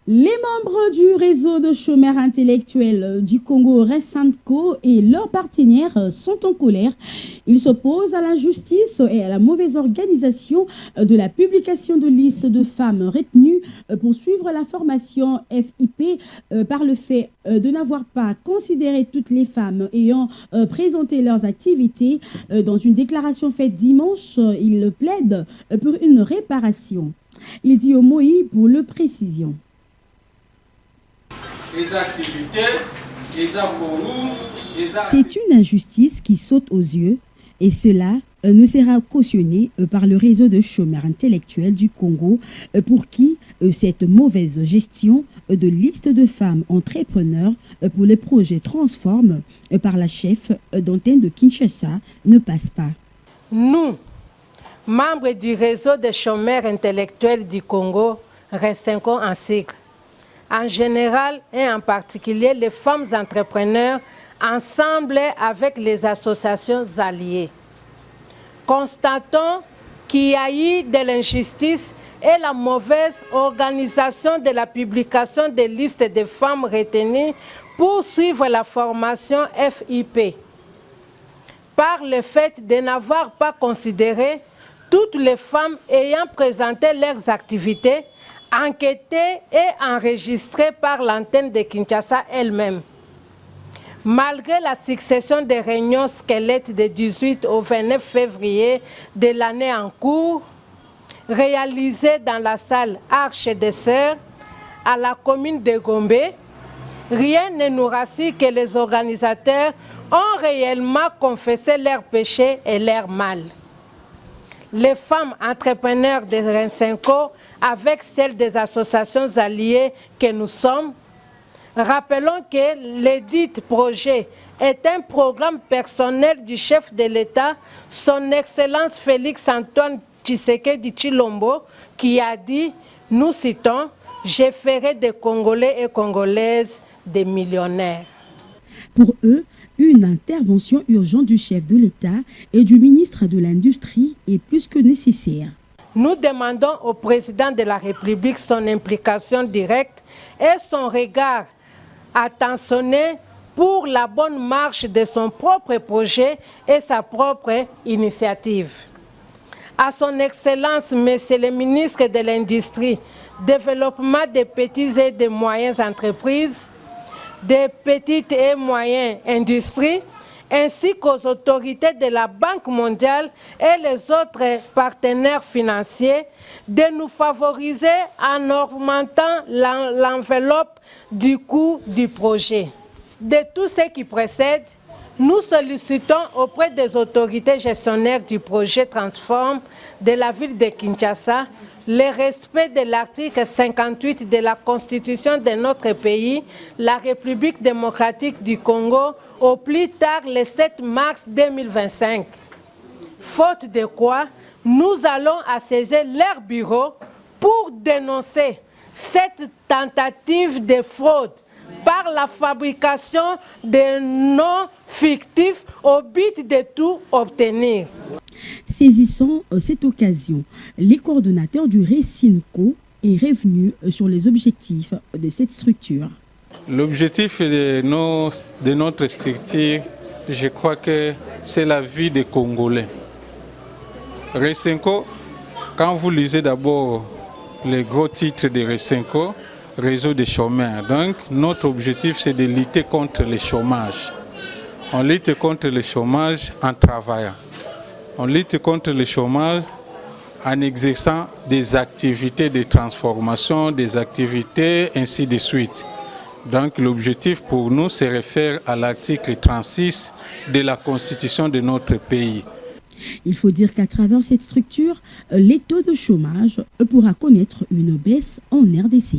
Les membres du réseau de chômeurs intellectuels du Congo, Resenco, et leurs partenaires sont en colère. Ils s'opposent à l'injustice et à la mauvaise organisation de la publication de listes de femmes retenues pour suivre la formation FIP par le fait de n'avoir pas considéré toutes les femmes ayant présenté leurs activités. Dans une déclaration faite dimanche, ils plaident pour une réparation. Lydie Omoï pour le précision. C'est une injustice qui saute aux yeux et cela ne sera cautionné par le réseau de chômeurs intellectuels du Congo pour qui cette mauvaise gestion de listes de femmes entrepreneurs pour les projets Transform par la chef d'antenne de Kinshasa ne passe pas. Nous, membres du réseau des chômeurs intellectuels du Congo, Resenco en cycle, en général et en particulier les femmes entrepreneurs, ensemble avec les associations alliées. Constatons qu'il y a eu de l'injustice et la mauvaise organisation de la publication des listes de femmes retenues pour suivre la formation FIP, par le fait de n'avoir pas considéré toutes les femmes ayant présenté leurs activités, enquêtées et enregistrées par l'antenne de Kinshasa elle-même. Malgré la succession des réunions squelettes du 18 au 29 février de l'année en cours, réalisées dans la salle Arche des Sœurs à la commune de Gombe, rien ne nous rassure que les organisateurs ont réellement confessé leurs péchés et leurs mal. Les femmes entrepreneurs de Resenco, avec celles des associations alliées que nous sommes, rappelons que l'édit projet est un programme personnel du chef de l'État, son Excellence Félix-Antoine Tshisekedi Tshilombo, qui a dit, nous citons, « Je ferai des Congolais et Congolaises des millionnaires ». Pour eux, une intervention urgente du chef de l'État et du ministre de l'Industrie est plus que nécessaire. Nous demandons au président de la République son implication directe et son regard attentionné pour la bonne marche de son propre projet et sa propre initiative. À son Excellence, Monsieur le ministre de l'Industrie, Développement des petites et des moyennes entreprises, des petites et moyennes industries, ainsi qu'aux autorités de la Banque mondiale et les autres partenaires financiers, de nous favoriser en augmentant l'enveloppe du coût du projet. De tout ce qui précède, nous sollicitons auprès des autorités gestionnaires du projet Transform de la ville de Kinshasa le respect de l'article 58 de la Constitution de notre pays, la République démocratique du Congo, au plus tard le 7 mars 2025. Faute de quoi, nous allons assaisir leur bureau pour dénoncer cette tentative de fraude par la fabrication de noms fictifs au but de tout obtenir. Saisissant cette occasion, les coordonnateurs du Resenco est revenu sur les objectifs de cette structure. L'objectif de notre structure, je crois que c'est la vie des Congolais. Resenco, quand vous lisez d'abord les gros titres de Resenco, réseau des chômeurs. Donc, notre objectif, c'est de lutter contre le chômage. On lutte contre le chômage en travaillant. On lutte contre le chômage en exerçant des activités de transformation, des activités, ainsi de suite. Donc, l'objectif pour nous se réfère à l'article 36 de la Constitution de notre pays. Il faut dire qu'à travers cette structure, les taux de chômage pourra connaître une baisse en RDC.